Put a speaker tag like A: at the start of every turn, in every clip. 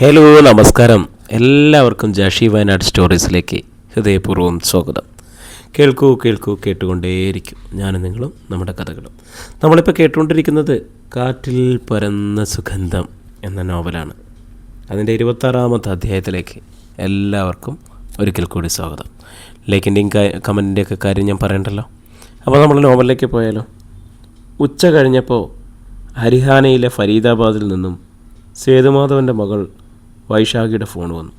A: Hello നമസ്കാരം. എല്ലാവർക്കും ജാഷി വയനാട് സ്റ്റോറീസിലേക്ക് ഹൃദയപൂർവ്വം സ്വാഗതം. കേൾക്കൂ കേട്ടുകൊണ്ടേയിരിക്കും. ഞാനും നിങ്ങളും നമ്മുടെ കഥകളും. നമ്മളിപ്പോൾ കേട്ടുകൊണ്ടിരിക്കുന്നത് കാറ്റിൽ പരന്ന സുഗന്ധം എന്ന നോവലാണ്. അതിൻ്റെ 26-ാമത്തെ അധ്യായത്തിലേക്ക് എല്ലാവർക്കും ഒരിക്കൽ കൂടി സ്വാഗതം. ലൈക്കിൻ്റെയും കമൻറ്റിൻ്റെയൊക്കെ കാര്യം ഞാൻ പറയണ്ടല്ലോ. അപ്പോൾ നമ്മൾ നോവലിലേക്ക് പോയാലോ. ഉച്ച കഴിഞ്ഞപ്പോൾ ഹരിയാനയിലെ ഫരീദാബാദിൽ നിന്നും സേതുമാധവൻ്റെ മകൾ വൈശാഖിയുടെ ഫോൺ വന്നു.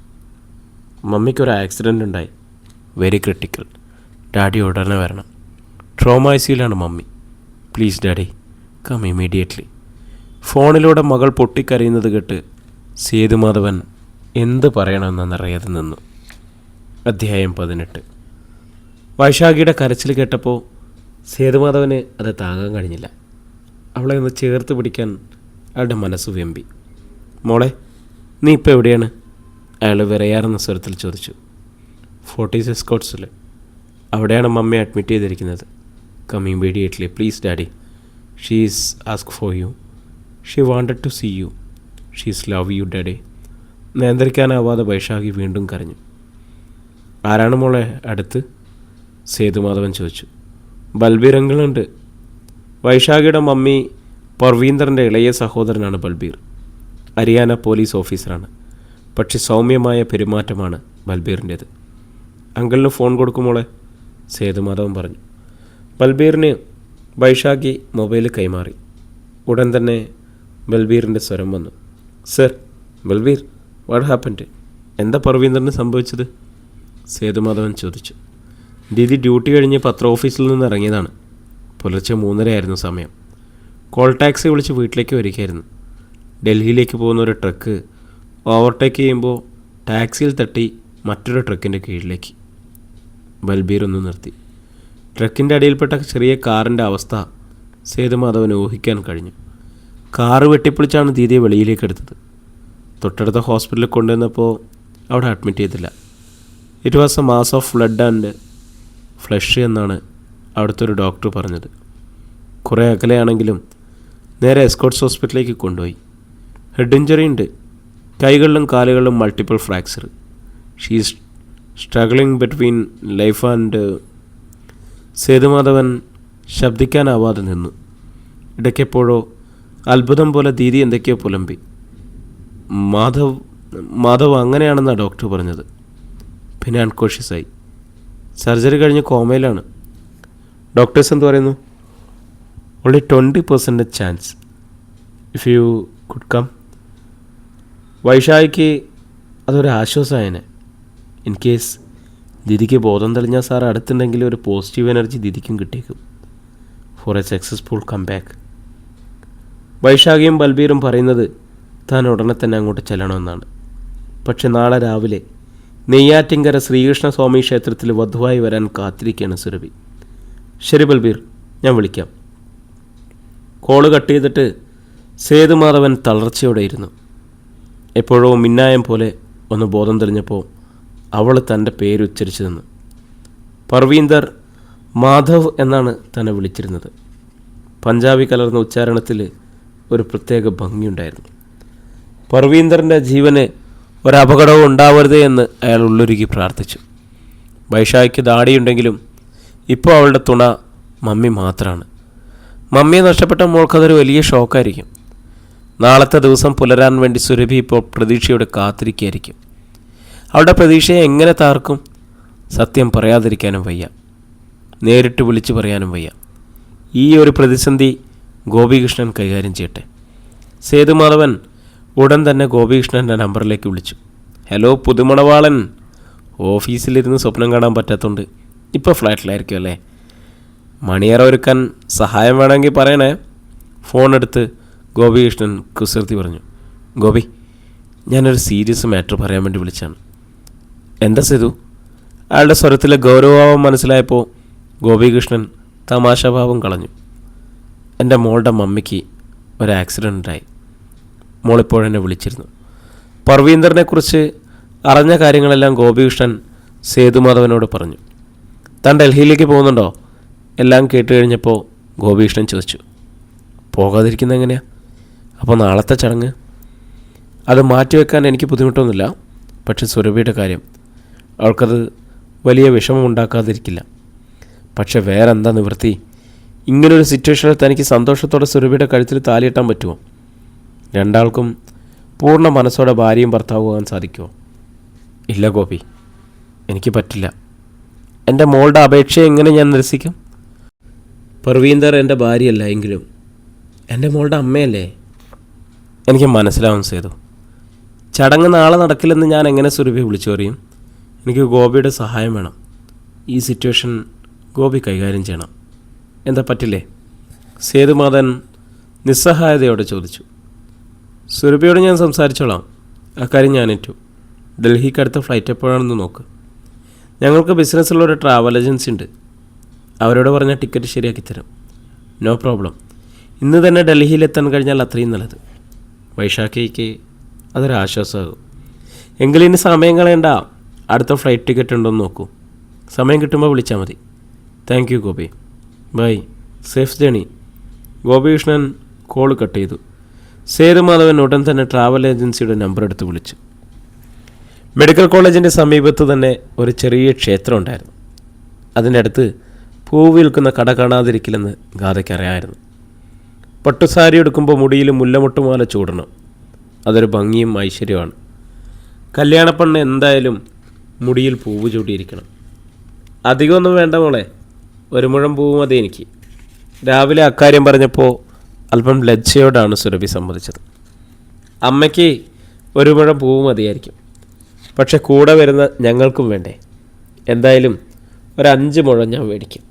A: മമ്മിക്കൊരു ആക്സിഡൻ്റ് ഉണ്ടായി, വെരി ക്രിട്ടിക്കൽ, ഡാഡി ഉടനെ വരണം, ട്രോമ ഐസിയിലാണ് mummy, please daddy come immediately. ഫോണിലൂടെ മകൾ പൊട്ടിക്കരയുന്നത് കേട്ട് സേതുമാധവൻ എന്ത് പറയണമെന്നറിയാതെ നിന്നു. അധ്യായം 18. വൈശാഖിയുടെ കരച്ചിൽ കേട്ടപ്പോൾ സേതുമാധവന് അത് താങ്ങാൻ കഴിഞ്ഞില്ല. അവളെ ഒന്ന് ചേർത്ത് പിടിക്കാൻ അയാളുടെ മനസ്സ് വെമ്പി. മോളെ, നീ ഇപ്പോൾ എവിടെയാണ്? അയാൾ വിറയാറുന്ന സ്വരത്തിൽ ചോദിച്ചു. ഫോർട്ടീസ് എസ്കോട്ട്സിൽ. അവിടെയാണ് മമ്മയെ അഡ്മിറ്റ് ചെയ്തിരിക്കുന്നത്. Come immediately please daddy. She's ask for you. She wanted to see you. She's love you daddy. നിയന്ത്രിക്കാനാവാതെ വൈശാഖി വീണ്ടും കരഞ്ഞു. ആരാണ് മോളെ അടുത്ത്? സേതുമാധവൻ ചോദിച്ചു. ബൽബീർ അങ്കിളുണ്ട്. വൈശാഖിയുടെ മമ്മി പർവീന്ദറിൻ്റെ ഇളയ സഹോദരനാണ് ബൽബീർ. ഹരിയാന പോലീസ് ഓഫീസറാണ്. പക്ഷെ സൗമ്യമായ പെരുമാറ്റമാണ് ബൽബീറിൻ്റേത്. അങ്കിളിന് ഫോൺ കൊടുക്കുമോളെ, സേതുമാധവൻ പറഞ്ഞു. ബൽബീറിന് വൈശാഖി മൊബൈൽ കൈമാറി. ഉടൻ തന്നെ ബൽബീറിൻ്റെ സ്വരം വന്നു. Sir, Balbir, what happened? എന്താ പർവീന്ദറിന് സംഭവിച്ചത്? സേതുമാധവൻ ചോദിച്ചു. ദീദി ഡ്യൂട്ടി കഴിഞ്ഞ് പത്ര ഓഫീസിൽ നിന്ന് ഇറങ്ങിയതാണ്. പുലർച്ചെ 3:30 സമയം. കോൾ ടാക്സി വിളിച്ച് വീട്ടിലേക്ക് വരികയായിരുന്നു. ഡൽഹിയിലേക്ക് പോകുന്ന ഒരു ട്രക്ക് ഓവർടേക്ക് ചെയ്യുമ്പോൾ ടാക്സിയിൽ തട്ടി മറ്റൊരു ട്രക്കിൻ്റെ കീഴിലേക്ക്. ബൽബീർ ഒന്ന് നിർത്തി. ട്രക്കിൻ്റെ അടിയിൽപ്പെട്ട ചെറിയ കാറിൻ്റെ അവസ്ഥ സേതുമാധവന് ഊഹിക്കാൻ കഴിഞ്ഞു. കാറ് വെട്ടിപ്പൊളിച്ചാണ് ദീദിയെ വെളിയിലേക്ക് എടുത്തത്. തൊട്ടടുത്ത ഹോസ്പിറ്റലിൽ കൊണ്ടുവന്നപ്പോൾ അവിടെ അഡ്മിറ്റ് ചെയ്തില്ല. It was A mass of blood and flush എന്നാണ് അവിടുത്തെ ഒരു ഡോക്ടർ പറഞ്ഞത്. കുറേ അകലെയാണെങ്കിലും നേരെ എസ്കോട്ട്സ് ഹോസ്പിറ്റലിലേക്ക് കൊണ്ടുപോയി. ഹെഡ് ഇഞ്ചറി ഉണ്ട്. കൈകളിലും കാലുകളിലും multiple fracture. She's struggling between life and. Sethumadhavan ശബ്ദിക്കാനാവാതെ നിന്നു. ഇടയ്ക്കെപ്പോഴോ അത്ഭുതം പോലെ ദീദി എന്തൊക്കെയോ പുലമ്പി. മാധവ് അങ്ങനെയാണെന്നാണ് ഡോക്ടർ പറഞ്ഞത്. പിന്നെ അൺകോഷ്യസായി. സർജറി കഴിഞ്ഞ് കോമയിലാണ്. ഡോക്ടേഴ്സ് എന്ത് പറയുന്നു? Only 20% chance. If you could come. വൈശാഖിക്ക് അതൊരു ആശ്വാസമായേനെ. ഇൻ കേസ് ദീദിക്ക് ബോധം തെളിഞ്ഞാൽ സാർ അടുത്തുണ്ടെങ്കിൽ ഒരു പോസിറ്റീവ് എനർജി ദീദിക്കും കിട്ടിയേക്കും for a successful come back. വൈശാഖിയും ബൽബീറും പറയുന്നത് താൻ ഉടനെ തന്നെ അങ്ങോട്ട് ചെല്ലണമെന്നാണ്. പക്ഷെ നാളെ രാവിലെ നെയ്യാറ്റിങ്കര ശ്രീകൃഷ്ണസ്വാമി ക്ഷേത്രത്തിൽ വധുവായി വരാൻ കാത്തിരിക്കുകയാണ് സുരഭി. ശരി ബൽബീർ, ഞാൻ വിളിക്കാം. കോള് കട്ട് ചെയ്തിട്ട് സേതുമാധവൻ തളർച്ചയോടെ ഇരുന്നു. എപ്പോഴോ മിന്നായം പോലെ ഒന്ന് ബോധം തെളിഞ്ഞപ്പോൾ അവൾ തൻ്റെ പേരുച്ചരിച്ചു നിന്നു. പർവീന്ദർ മാധവ് എന്നാണ് തന്നെ വിളിച്ചിരുന്നത്. പഞ്ചാബി കലർന്ന ഉച്ചാരണത്തിൽ ഒരു പ്രത്യേക ഭംഗിയുണ്ടായിരുന്നു. പർവീന്ദറിൻ്റെ ജീവന് ഒരപകടവും ഉണ്ടാവരുതേ എന്ന് അയാൾ ഉള്ളൊരുക്കി പ്രാർത്ഥിച്ചു. വൈശാഖിക്ക് ദാടിയുണ്ടെങ്കിലും ഇപ്പോൾ അവളുടെ തുണ മമ്മി മാത്രമാണ്. മമ്മിയെ നഷ്ടപ്പെട്ട മോൾക്കതൊരു വലിയ ഷോക്കായിരിക്കും. നാളത്തെ ദിവസം പുലരാൻ വേണ്ടി സുരഭി ഇപ്പോൾ പ്രതീക്ഷയോടെ കാത്തിരിക്കുകയായിരിക്കും. അവളുടെ പ്രതീക്ഷയെ എങ്ങനെ താർക്കും? സത്യം പറയാതിരിക്കാനും വയ്യ, നേരിട്ട് വിളിച്ചു പറയാനും വയ്യ. ഈ ഒരു പ്രതിസന്ധി ഗോപികൃഷ്ണൻ കൈകാര്യം ചെയ്യട്ടെ. സേതുമാധവൻ ഉടൻ തന്നെ ഗോപികൃഷ്ണൻ്റെ നമ്പറിലേക്ക് വിളിച്ചു. ഹലോ പുതുമണവാളൻ, ഓഫീസിലിരുന്ന് സ്വപ്നം കാണാൻ പറ്റാത്തതുകൊണ്ട് ഇപ്പോൾ ഫ്ലാറ്റിലായിരിക്കും അല്ലേ? മണിയറ ഒരുക്കാൻ സഹായം വേണമെങ്കിൽ പറയണേ. ഫോണെടുത്ത് ഗോപികൃഷ്ണൻ കുസൃതി പറഞ്ഞു. ഗോപി, ഞാനൊരു സീരിയസ് മാറ്റർ പറയാൻ വേണ്ടി വിളിച്ചാണ്. എന്താ സേതു? അയാളുടെ സ്വരത്തിലെ ഗൗരവഭാവം മനസ്സിലായപ്പോൾ ഗോപികൃഷ്ണൻ തമാശാഭാവം കളഞ്ഞു. എൻ്റെ മോളുടെ മമ്മിക്ക് ഒരു ആക്സിഡൻ്റ് ഉണ്ടായി. മോളിപ്പോഴെന്നെ വിളിച്ചിരുന്നു. പർവീന്ദറിനെക്കുറിച്ച് അറിഞ്ഞ കാര്യങ്ങളെല്ലാം ഗോപികൃഷ്ണൻ സേതുമാധവനോട് പറഞ്ഞു. താൻ ഡൽഹിയിലേക്ക് പോകുന്നുണ്ടോ? എല്ലാം കേട്ട് കഴിഞ്ഞപ്പോൾ ഗോപികൃഷ്ണൻ ചോദിച്ചു. പോകാതിരിക്കുന്നത് എങ്ങനെയാണ്? അപ്പോൾ നാളത്തെ ചടങ്ങ്? അത് മാറ്റിവെക്കാൻ എനിക്ക് ബുദ്ധിമുട്ടൊന്നുമില്ല. പക്ഷെ സുരഭിയുടെ കാര്യം, അവൾക്കത് വലിയ വിഷമമുണ്ടാക്കാതിരിക്കില്ല. പക്ഷെ വേറെ എന്താ നിവൃത്തി? ഇങ്ങനൊരു സിറ്റുവേഷനിൽ തനിക്ക് സന്തോഷത്തോടെ സുരഭിയുടെ കഴുത്തിൽ താലിയിട്ടാൻ പറ്റുമോ? രണ്ടാൾക്കും പൂർണ്ണ മനസ്സോടെ ഭാര്യയും ഭർത്താവുമാകാൻ സാധിക്കുമോ? ഇല്ല ഗോപി, എനിക്ക് പറ്റില്ല. എൻ്റെ മോളുടെ അപേക്ഷയെ എങ്ങനെ ഞാൻ നിരസിക്കും? പർവീന്ദർ എൻ്റെ ഭാര്യയല്ല എങ്കിലും എൻ്റെ മോളുടെ അമ്മയല്ലേ? എനിക്ക് മനസ്സിലാവും സേതു. ചടങ്ങ് നാളെ നടക്കില്ലെന്ന് ഞാൻ എങ്ങനെ സുരഭിയെ വിളിച്ചു പറയും? എനിക്ക് ഗോപിയുടെ സഹായം വേണം. ഈ സിറ്റുവേഷൻ ഗോപി കൈകാര്യം ചെയ്യണം. എന്താ പറ്റില്ലേ? സേതുമാധവൻ നിസ്സഹായതയോടെ ചോദിച്ചു. സുരഭിയോട് ഞാൻ സംസാരിച്ചോളാം, അക്കാര്യം ഞാൻ ഏറ്റു. ഡൽഹിക്ക് അടുത്ത ഫ്ലൈറ്റ് എപ്പോഴാണെന്ന് നോക്ക്. ഞങ്ങൾക്ക് ബിസിനസ്സുള്ള ഒരു ട്രാവൽ ഏജൻസി ഉണ്ട്, അവരോട് പറഞ്ഞാൽ ടിക്കറ്റ് ശരിയാക്കി തരും. No problem. ഇന്ന് തന്നെ ഡൽഹിയിലെത്താൻ കഴിഞ്ഞാൽ അത്രയും നല്ലത്. വൈശാഖിക്ക് അതൊരാശ്വാസമാകും. എങ്കിലും ഇനി സമയം കളയണ്ട, അടുത്ത ഫ്ലൈറ്റ് ടിക്കറ്റ് ഉണ്ടോയെന്ന് നോക്കൂ. സമയം കിട്ടുമ്പോൾ വിളിച്ചാൽ മതി. Thank you Gopi, bye, safe journey. Gopikrishnan call cut ചെയ്തു. സേതുമാധവൻ ഉടൻ തന്നെ ട്രാവൽ ഏജൻസിയുടെ നമ്പർ എടുത്ത് വിളിച്ചു. മെഡിക്കൽ കോളേജിൻ്റെ സമീപത്ത് തന്നെ ഒരു ചെറിയ ക്ഷേത്രം ഉണ്ടായിരുന്നു. അതിൻ്റെ അടുത്ത് പൂവ് വിൽക്കുന്ന കട കാണാതിരിക്കില്ലെന്ന് ഗാഥയ്ക്ക് അറിയാമായിരുന്നു. പട്ടുസാരി എടുക്കുമ്പോൾ മുടിയിൽ മുല്ലമുട്ടുമാല ചൂടണം, അതൊരു ഭംഗിയും ഐശ്വര്യമാണ്. കല്യാണപ്പെണ്ണ് എന്തായാലും മുടിയിൽ പൂവ് ചൂടിയിരിക്കണം. അധികമൊന്നും വേണ്ട മോളെ, ഒരു മുഴം പൂവ് മതി എനിക്ക്. രാവിലെ അക്കാര്യം പറഞ്ഞപ്പോൾ അല്പം ലജ്ജയോടാണ് സുരഭി സമ്മതിച്ചത്. അമ്മയ്ക്ക് ഒരു മുഴം പൂവ് മതിയായിരിക്കും, പക്ഷെ കൂടെ വരുന്ന ഞങ്ങൾക്കും വേണ്ടേ? എന്തായാലും ഒരു 5 മുഴം ഞാൻ മേടിക്കും.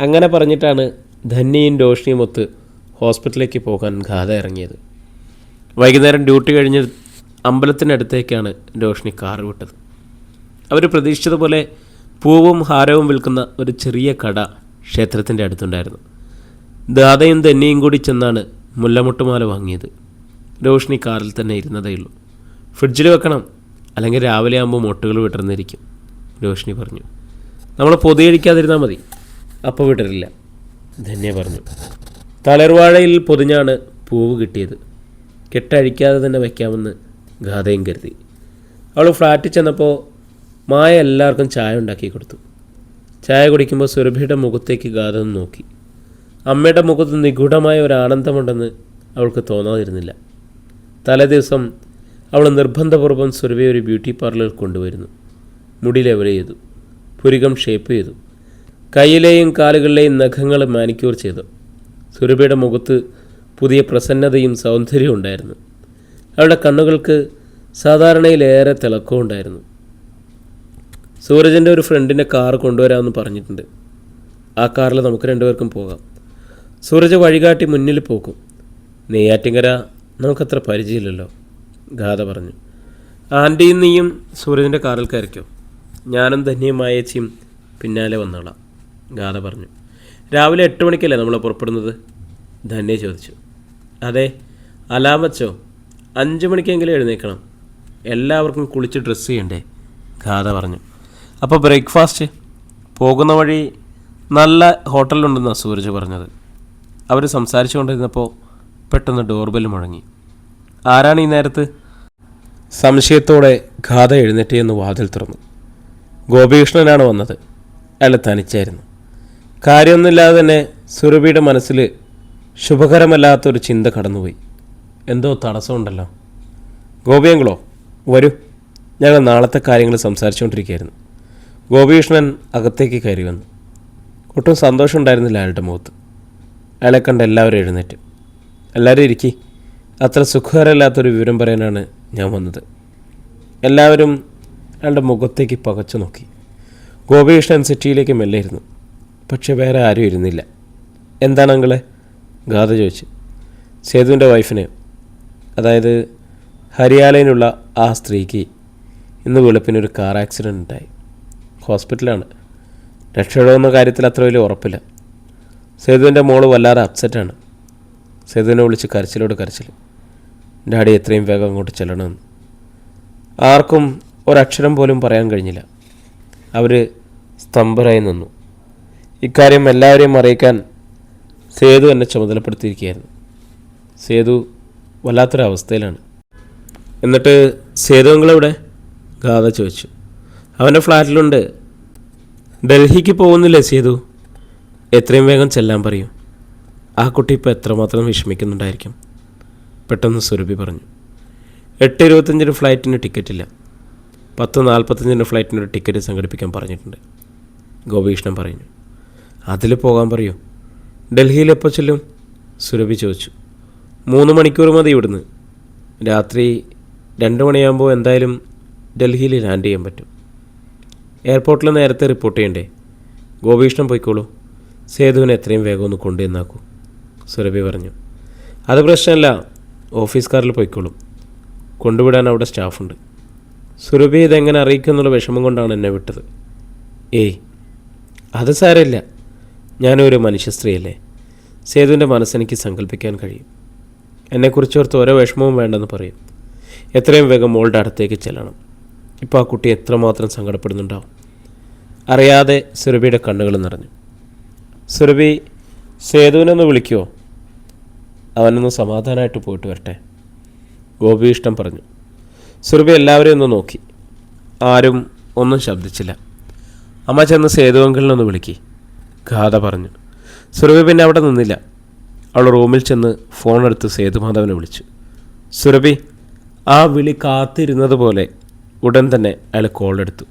A: അങ്ങനെ പറഞ്ഞിട്ടാണ് ധന്യയും രോഷ്ണിയും ഒത്ത് ഹോസ്പിറ്റലിലേക്ക് പോകാൻ ഗാഥ ഇറങ്ങിയത്. വൈകുന്നേരം ഡ്യൂട്ടി കഴിഞ്ഞ് അമ്പലത്തിനടുത്തേക്കാണ് രോഷ്ണി കാർ വിട്ടത്. അവർ പ്രതീക്ഷിച്ചതുപോലെ പൂവും ഹാരവും വിൽക്കുന്ന ഒരു ചെറിയ കട ക്ഷേത്രത്തിൻ്റെ അടുത്തുണ്ടായിരുന്നു. ദാതയും ധന്യയും കൂടി ചെന്നാണ് മുല്ലമുട്ടുമാല വാങ്ങിയത്. രോഷ്ണി കാറിൽ തന്നെ ഇരുന്നതേയുള്ളൂ. ഫ്രിഡ്ജിൽ വെക്കണം, അല്ലെങ്കിൽ രാവിലെ ആകുമ്പോൾ മൊട്ടുകൾ വിടർന്നിരിക്കും, രോഷ്ണി പറഞ്ഞു. നമ്മൾ പൊതിയടിക്കാതിരുന്നാൽ മതി, അപ്പോൾ വിടരില്ല, ധന്യ പറഞ്ഞു. തളർവാഴയിൽ പൊതിഞ്ഞാണ് പൂവ് കിട്ടിയത്. കെട്ടഴിക്കാതെ തന്നെ വയ്ക്കാമെന്ന് ഗാഥയും കരുതി. അവൾ ഫ്ലാറ്റിൽ ചെന്നപ്പോൾ മായ എല്ലാവർക്കും ചായ ഉണ്ടാക്കി കൊടുത്തു. ചായ കുടിക്കുമ്പോൾ സുരഭിയുടെ മുഖത്തേക്ക് ഗാഥ നോക്കി. അമ്മയുടെ മുഖത്ത് നിഗൂഢമായ ഒരു ആനന്ദമുണ്ടെന്ന് അവൾക്ക് തോന്നാതിരുന്നില്ല. തലേദിവസം അവൾ നിർബന്ധപൂർവ്വം സുരഭിയെ ഒരു ബ്യൂട്ടി പാർലറിൽ കൊണ്ടുവരുന്നു. മുടി ലെവൽ ചെയ്തു, പുരികം ഷേപ്പ് ചെയ്തു, കൈയിലെയും കാലുകളിലെയും നഖങ്ങൾ മാനിക്യൂർ ചെയ്തു. സുരഭിയുടെ മുഖത്ത് പുതിയ പ്രസന്നതയും സൗന്ദര്യവും ഉണ്ടായിരുന്നു. അവളുടെ കണ്ണുകൾക്ക് സാധാരണയിലേറെ തിളക്കവും ഉണ്ടായിരുന്നു. സൂരജിൻ്റെ ഒരു ഫ്രണ്ടിൻ്റെ കാർ കൊണ്ടുവരാമെന്ന് പറഞ്ഞിട്ടുണ്ട്. ആ കാറിൽ നമുക്ക് 2 പേർക്കും പോകാം. സൂരജ് വഴികാട്ടി മുന്നിൽ പോകും. നെയ്യാറ്റിങ്കര നമുക്കത്ര പരിചയമില്ലല്ലോ, ഗാഥ പറഞ്ഞു. ആൻറ്റിയും നീയും സൂരജിൻ്റെ കാറിൽ കയറിക്കോ, ഞാനും ധന്യയും മായേച്ചിയും പിന്നാലെ വന്നോളാം, ഗാഥ പറഞ്ഞു. രാവിലെ 8 മണിക്കല്ലേ നമ്മൾ പുറപ്പെടുന്നത്? ധന്യ ചോദിച്ചു. അതെ. അലാം വച്ചോ? 5 മണിക്കെങ്കിലും എഴുന്നേൽക്കണം. എല്ലാവർക്കും കുളിച്ച് ഡ്രസ്സ് ചെയ്യണ്ടേ, ഗാഥ പറഞ്ഞു. അപ്പോൾ ബ്രേക്ക്ഫാസ്റ്റ്? പോകുന്ന വഴി നല്ല ഹോട്ടലുണ്ടെന്നാണ് സൂരജ് പറഞ്ഞത്. അവർ സംസാരിച്ചു കൊണ്ടിരുന്നപ്പോൾ പെട്ടെന്ന് ഡോർബെൽ മുഴങ്ങി. ആരാണ് ഈ നേരത്ത്? സംശയത്തോടെ ഗാഥ എഴുന്നേറ്റെന്ന് വാതിൽ തുറന്നു. ഗോപികൃഷ്ണനാണ് വന്നത്. അയാൾ തനിച്ചായിരുന്നു. കാര്യമൊന്നുമില്ലാതെ തന്നെ സുരഭിയുടെ മനസ്സിൽ ശുഭകരമല്ലാത്തൊരു ചിന്ത കടന്നുപോയി. എന്തോ തടസ്സമുണ്ടല്ലോ. ഗോപിയങ്കളോ, വരൂ, ഞങ്ങൾ നാളത്തെ കാര്യങ്ങൾ സംസാരിച്ചുകൊണ്ടിരിക്കുകയായിരുന്നു. ഗോപികൃഷ്ണൻ അകത്തേക്ക് കയറി വന്നു. ഒട്ടും സന്തോഷം ഉണ്ടായിരുന്നില്ല അയാളുടെ മുഖത്ത്. അയാളെ കണ്ട് എല്ലാവരും എഴുന്നേറ്റ്. എല്ലാവരും ഇരിക്കി, അത്ര സുഖകരമല്ലാത്തൊരു വിവരം പറയാനാണ് ഞാൻ വന്നത്. എല്ലാവരും അയാളുടെ മുഖത്തേക്ക് പകച്ചു നോക്കി. ഗോപികൃഷ്ണൻ സിറ്റിയിലേക്ക് മെല്ലെയിരുന്നു. പക്ഷെ വേറെ ആരും ഇരുന്നില്ല. എന്താണ് അങ്ങളെ? ഗാഥ ചോദിച്ചു. സേതുവിൻ്റെ വൈഫിന്, അതായത് ഹരിയാലയിലുള്ള ആ സ്ത്രീക്ക് ഇന്ന് വെളുപ്പിനൊരു കാർ ആക്സിഡൻറ്റ് ഉണ്ടായി. ഹോസ്പിറ്റലാണ്. രക്ഷപ്പെടുന്ന കാര്യത്തിൽ അത്ര വലിയ ഉറപ്പില്ല. സേതുവിൻ്റെ മോള് വല്ലാതെ അപ്സെറ്റാണ്. സേതുവിനെ വിളിച്ച് കരച്ചിലോട് കരച്ചിൽ. ഡാഡി എത്രയും വേഗം അങ്ങോട്ട് ചെല്ലണമെന്ന്. ആർക്കും ഒരക്ഷരം പോലും പറയാൻ കഴിഞ്ഞില്ല. അവർ സ്തംഭരായി നിന്നു. ഇക്കാര്യം എല്ലാവരെയും അറിയിക്കാൻ സേതു എന്നെ ചുമതലപ്പെടുത്തിയിരിക്കുകയായിരുന്നു. സേതു വല്ലാത്തൊരവസ്ഥയിലാണ്. എന്നിട്ട് സേതുവെവിടെ? ഗാഥ ചോദിച്ചു. അവൻ്റെ ഫ്ലാറ്റിലുണ്ട്. ഡൽഹിക്ക് പോകുന്നില്ലേ സേതു? എത്രയും വേഗം ചെല്ലാൻ പറയൂ. ആ കുട്ടി ഇപ്പോൾ എത്രമാത്രം വിഷമിക്കുന്നുണ്ടായിരിക്കും. പെട്ടെന്ന് സുരഭി പറഞ്ഞു. 8:25 ഫ്ലൈറ്റിന് ടിക്കറ്റില്ല. 10:45 ഫ്ലൈറ്റിനൊരു ടിക്കറ്റ് സംഘടിപ്പിക്കാൻ പറഞ്ഞിട്ടുണ്ട്. ഗോപീഷ്ണൻ പറഞ്ഞു. അതിൽ പോകാൻ പറയൂ. ഡൽഹിയിൽ എപ്പോൾ ചെല്ലും? സുരഭി ചോദിച്ചു. 3 മണിക്കൂർ മതി ഇവിടുന്ന്. രാത്രി 2 മണിയാകുമ്പോൾ എന്തായാലും ഡൽഹിയിൽ ലാൻഡ് ചെയ്യാൻ പറ്റും. എയർപോർട്ടിൽ നേരത്തെ റിപ്പോർട്ട് ചെയ്യണ്ടേ? ഗോപീഷ്ണൻ പോയിക്കോളൂ. സേതുവിനെ എത്രയും വേഗം ഒന്ന് കൊണ്ടുവന്നാക്കൂ, സുരഭി പറഞ്ഞു. അത് പ്രശ്നമല്ല, ഓഫീസ് കാറിൽ പോയിക്കോളും. കൊണ്ടുവിടാൻ അവിടെ സ്റ്റാഫുണ്ട്. സുരഭി ഇതെങ്ങനെ അറിയിക്കുന്നുള്ള വിഷമം കൊണ്ടാണ് എന്നെ വിട്ടത്. ഏയ് അത് സാരമില്ല, ഞാനൊരു മനുഷ്യ സ്ത്രീയല്ലേ. സേതുവിൻ്റെ മനസ്സെനിക്ക് സങ്കല്പിക്കാൻ കഴിയും. എന്നെക്കുറിച്ച് ഓർത്ത് ഓരോ വിഷമവും വേണ്ടെന്ന് പറയും. എത്രയും വേഗം മോളുടെ അടുത്തേക്ക് ചെല്ലണം. ഇപ്പോൾ ആ കുട്ടി എത്രമാത്രം സങ്കടപ്പെടുന്നുണ്ടാവും. അറിയാതെ സുരഭിയുടെ കണ്ണുകൾ നിറഞ്ഞു. സുരഭി, സേതുവിനൊന്ന് വിളിക്കുമോ? അവനൊന്ന് സമാധാനമായിട്ട് പോയിട്ട് വരട്ടെ, ഗോപീഷ്ണൻ പറഞ്ഞു. സുരഭി എല്ലാവരെയും ഒന്ന് നോക്കി. ആരും ഒന്നും ശബ്ദിച്ചില്ല. അമ്മ ചെന്ന് സേതുവെങ്കിലിനൊന്ന് വിളിക്കി, ഗാഥ പറഞ്ഞു. സുരഭി പിന്നെ അവിടെ നിന്നില്ല. അവൾ റൂമിൽ ചെന്ന് ഫോണെടുത്ത് സേതുമാധവനെ വിളിച്ചു. സുരഭി ആ വിളി കാത്തിരുന്നത് പോലെ ഉടൻ തന്നെ അയാൾ കോളെടുത്തു.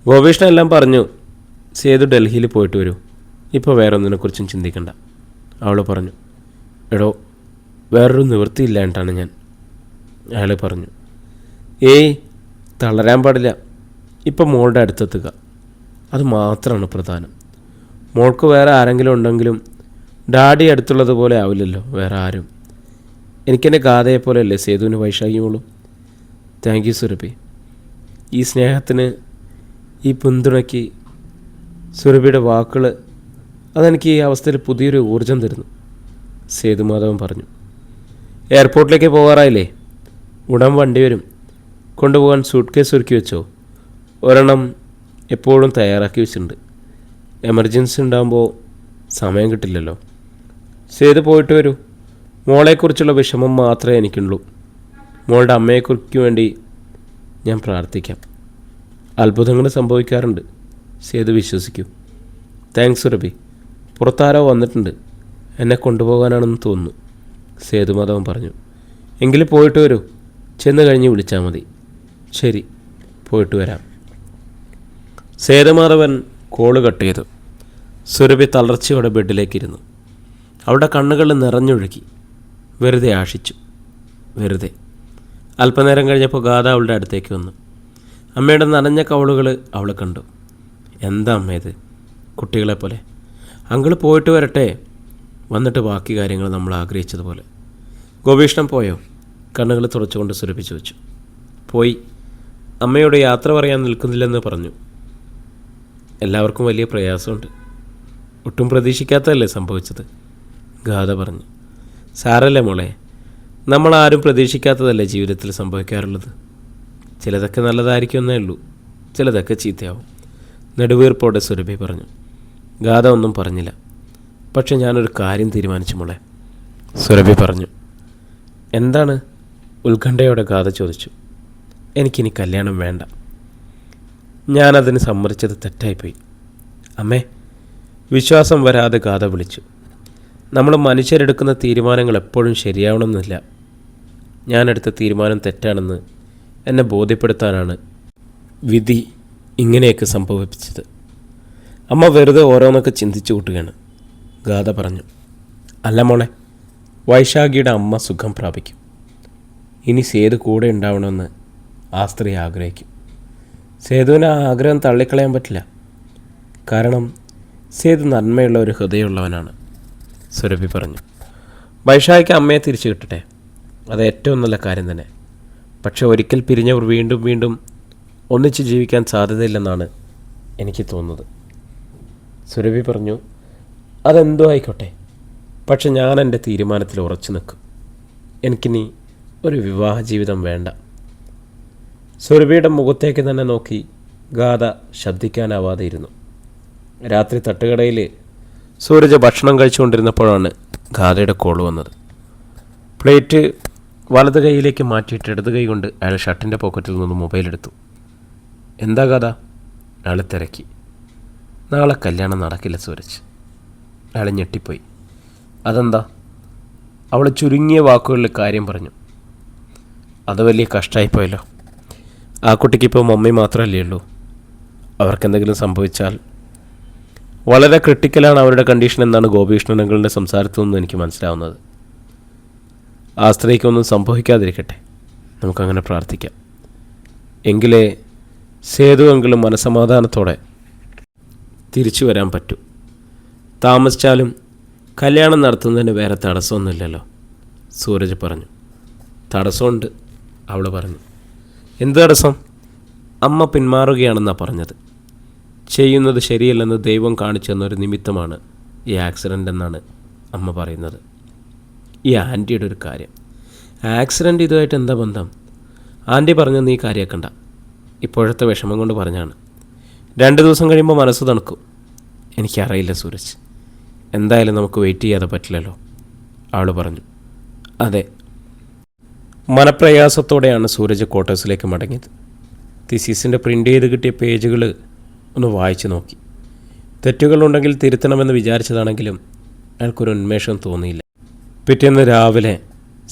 A: ഗോപീഷ്ണൻ എല്ലാം പറഞ്ഞു. സേതു ഡൽഹിയിൽ പോയിട്ട് വരൂ, ഇപ്പോൾ വേറെ ഒന്നിനെക്കുറിച്ചും ചിന്തിക്കണ്ട, അവൾ പറഞ്ഞു. എടോ, വേറൊരു നിവൃത്തിയില്ലാണ്ടാണ് ഞാൻ, അയാൾ പറഞ്ഞു. ഏയ് തളരാൻ പാടില്ല. ഇപ്പം മോളുടെ അടുത്തെത്തുക, അത് മാത്രമാണ് പ്രധാനം. മോൾക്ക് വേറെ ആരെങ്കിലും ഉണ്ടെങ്കിലും ഡാഡി അടുത്തുള്ളതുപോലെ ആവില്ലല്ലോ വേറെ ആരും. എനിക്കെൻ്റെ ഗാഥയെപ്പോലെയല്ലേ സേതുവിന് വൈശാഖ്യമുള്ളൂ. Thank you Surabhi. ഈ സ്നേഹത്തിന്, ഈ പിന്തുണയ്ക്ക്, സുരഭിയുടെ വാക്കുകൾ, അതെനിക്ക് ഈ അവസ്ഥയിൽ പുതിയൊരു ഊർജം തരുന്നു, സേതുമാധവൻ പറഞ്ഞു. എയർപോർട്ടിലേക്ക് പോകാറായില്ലേ? ഉടൻ വണ്ടി വരും. കൊണ്ടുപോകാൻ സൂട്ട് കേസ് ഒരുക്കി വെച്ചോ? ഒരെണ്ണം എപ്പോഴും തയ്യാറാക്കി വെച്ചിട്ടുണ്ട്. എമർജൻസി ഉണ്ടാകുമ്പോൾ സമയം കിട്ടില്ലല്ലോ. സേതു പോയിട്ട് വരൂ. മോളെക്കുറിച്ചുള്ള വിഷമം മാത്രമേ എനിക്കുള്ളൂ. മോളുടെ അമ്മയെക്കുറിക്ക് വേണ്ടി ഞാൻ പ്രാർത്ഥിക്കാം. അത്ഭുതങ്ങൾ സംഭവിക്കാറുണ്ട്, സേതു വിശ്വസിക്കൂ. താങ്ക്സ് സുരഭി. പുറത്താരോ വന്നിട്ടുണ്ട്, എന്നെ കൊണ്ടുപോകാനാണെന്ന് തോന്നുന്നു, സേതുമാധവൻ പറഞ്ഞു. എങ്കിൽ പോയിട്ട് വരൂ. ചെന്ന് കഴിഞ്ഞ് വിളിച്ചാൽ മതി. ശരി, പോയിട്ട് വരാം. സേതുമാധവൻ കോള് കട്ട് ചെയ്തു. സുരഭി തളർച്ചയോടെ ബെഡിലേക്കിരുന്നു. അവളുടെ കണ്ണുകൾ നിറഞ്ഞൊഴുകി. വെറുതെ ആഷിച്ചു, വെറുതെ. അല്പനേരം കഴിഞ്ഞപ്പോൾ ഗാഥ അവളുടെ അടുത്തേക്ക് വന്നു. അമ്മയുടെ നനഞ്ഞ കവളുകൾ അവൾ കണ്ടു. എന്താ അമ്മ ഇത്, കുട്ടികളെപ്പോലെ? അങ്കിൾ പോയിട്ട് വരട്ടെ, വന്നിട്ട് ബാക്കി കാര്യങ്ങൾ നമ്മൾ ആഗ്രഹിച്ചതുപോലെ. ഗോപീഷ്ണൻ പോയോ? കണ്ണുകൾ തുറച്ചുകൊണ്ട് സുരഭി ചോദിച്ചു. പോയി. അമ്മയോട് യാത്ര പറയാൻ നിൽക്കുന്നില്ലെന്ന് പറഞ്ഞു. എല്ലാവർക്കും വലിയ പ്രയാസമുണ്ട്. ഒട്ടും പ്രതീക്ഷിക്കാത്തതല്ലേ സംഭവിച്ചത്, ഗാഥ പറഞ്ഞു. സാരല്ലേ മോളെ, നമ്മളാരും പ്രതീക്ഷിക്കാത്തതല്ലേ ജീവിതത്തിൽ സംഭവിക്കാറുള്ളത്. ചിലതൊക്കെ നല്ലതായിരിക്കുമെന്നേ ഉള്ളൂ, ചിലതൊക്കെ ചീത്തയാവും, നെടുവീർപ്പോടെ സുരഭി പറഞ്ഞു. ഗാഥ ഒന്നും പറഞ്ഞില്ല. പക്ഷെ ഞാനൊരു കാര്യം തീരുമാനിച്ചു മോളെ, സുരഭി പറഞ്ഞു. എന്താണ്, ഉത്കണ്ഠയോടെ ഗാഥ ചോദിച്ചു. എനിക്കിനി കല്യാണം വേണ്ട. ഞാനതിന് സമ്മതിച്ചത് തെറ്റായിപ്പോയി അമ്മേ. വിശ്വാസം വരാതെ ഗാഥ വിളിച്ചു. നമ്മൾ മനുഷ്യരെടുക്കുന്ന തീരുമാനങ്ങൾ എപ്പോഴും ശരിയാവണമെന്നില്ല. ഞാനെടുത്ത തീരുമാനം തെറ്റാണെന്ന് എന്നെ ബോധ്യപ്പെടുത്താനാണ് വിധി ഇങ്ങനെയൊക്കെ സംഭവിപ്പിച്ചത്. അമ്മ വെറുതെ ഓരോന്നൊക്കെ ചിന്തിച്ചു കൂട്ടുകയാണ്, ഗാഥ പറഞ്ഞു. അല്ല മോളെ, വൈശാഖിയുടെ അമ്മ സുഖം പ്രാപിക്കും. ഇനി സേതു കൂടെ ഉണ്ടാവണമെന്ന് ആ സ്ത്രീ ആഗ്രഹിക്കും. സേതുവിന് ആ ആഗ്രഹം തള്ളിക്കളയാൻ പറ്റില്ല. കാരണം സേതു നന്മയുള്ള ഒരു ഹൃദയമുള്ളവനാണ്, സുരഭി പറഞ്ഞു. വൈശാഖിക്ക് അമ്മയെ തിരിച്ചു കിട്ടട്ടെ, അത് ഏറ്റവും നല്ല കാര്യം തന്നെ. പക്ഷെ ഒരിക്കൽ പിരിഞ്ഞവർ വീണ്ടും വീണ്ടും ഒന്നിച്ച് ജീവിക്കാൻ സാധ്യതയില്ലെന്നാണ് എനിക്ക് തോന്നുന്നത്, സുരഭി പറഞ്ഞു. അതെന്തോ ആയിക്കോട്ടെ, പക്ഷെ ഞാൻ എൻ്റെ തീരുമാനത്തിൽ ഉറച്ചു നിൽക്കും. എനിക്കിനി ഒരു വിവാഹ ജീവിതം വേണ്ട. സുരഭിയുടെ മുഖത്തേക്ക് തന്നെ നോക്കി ഗാഥ ശബ്ദിക്കാനാവാതെ ഇരുന്നു. രാത്രി തട്ടുകടയിൽ സൂരജ് ഭക്ഷണം കഴിച്ചുകൊണ്ടിരുന്നപ്പോഴാണ് ഗാഥയുടെ കോൾ വന്നത്. പ്ലേറ്റ് വലത് കൈയിലേക്ക് മാറ്റിയിട്ട് ഇടത് കൈ കൊണ്ട് അയാൾ ഷർട്ടിൻ്റെ പോക്കറ്റിൽ നിന്ന് മൊബൈലെടുത്തു. എന്താ കഥ? അയാൾ തിരക്കി. നാളെ കല്യാണം നടക്കില്ല സൂരജ്. അയാൾ ഞെട്ടിപ്പോയി. അതെന്താ? അവൾ ചുരുങ്ങിയ വാക്കുകളിൽ കാര്യം പറഞ്ഞു. അത് വലിയ കഷ്ടമായിപ്പോയല്ലോ. ആ കുട്ടിക്കിപ്പോൾ മമ്മി മാത്രമല്ലേ ഉള്ളൂ. അവർക്കെന്തെങ്കിലും സംഭവിച്ചാൽ വളരെ ക്രിട്ടിക്കലാണ് അവരുടെ കണ്ടീഷൻ എന്നാണ് ഗോപികൃഷ്ണനങ്ങളുടെ സംസാരത്തിൽ നിന്നും എനിക്ക് മനസ്സിലാവുന്നത്. ആ സ്ത്രീക്കൊന്നും സംഭവിക്കാതിരിക്കട്ടെ, നമുക്കങ്ങനെ പ്രാർത്ഥിക്കാം. എങ്കിലേ സേതുവെങ്കിലും മനസ്സമാധാനത്തോടെ തിരിച്ചു വരാൻ പറ്റൂ. താമസിച്ചാലും കല്യാണം നടത്തുന്നതിന് വേറെ തടസ്സമൊന്നുമില്ലല്ലോ, സൂരജ് പറഞ്ഞു. തടസ്സമുണ്ട്, അവൾ പറഞ്ഞു. എന്ത് തടസ്സം? അമ്മ പിന്മാറുകയാണെന്നാണ് പറഞ്ഞത്. ചെയ്യുന്നത് ശരിയല്ലെന്ന് ദൈവം കാണിച്ചു തന്നൊരു നിമിത്തമാണ് ഈ ആക്സിഡൻ്റ് എന്നാണ് അമ്മ പറയുന്നത്. ഈ ആൻറ്റിയുടെ ഒരു കാര്യം, ആക്സിഡൻ്റ് ഇതുമായിട്ട് എന്താ ബന്ധം? ആൻറ്റി പറഞ്ഞത് നീ കാര്യമാക്കണ്ട, ഇപ്പോഴത്തെ വിഷമം കൊണ്ട് പറഞ്ഞാണ്. 2 ദിവസം കഴിയുമ്പോൾ മനസ്സ് തണുക്കും. എനിക്കറിയില്ല സൂരജ്, എന്തായാലും നമുക്ക് വെയിറ്റ് ചെയ്യാതെ പറ്റില്ലല്ലോ, അവൾ പറഞ്ഞു. അതെ. മനപ്രയാസത്തോടെയാണ് സൂരജ് ക്വാർട്ടേഴ്സിലേക്ക് മടങ്ങിയത്. തിസീസിൻ്റെ പ്രിൻ്റ് ചെയ്ത് കിട്ടിയ പേജുകൾ ഒന്ന് വായിച്ചു നോക്കി. തെറ്റുകളുണ്ടെങ്കിൽ തിരുത്തണമെന്ന് വിചാരിച്ചതാണെങ്കിലും അയാൾക്കൊരു ഉന്മേഷം തോന്നിയില്ല. പിറ്റേന്ന് രാവിലെ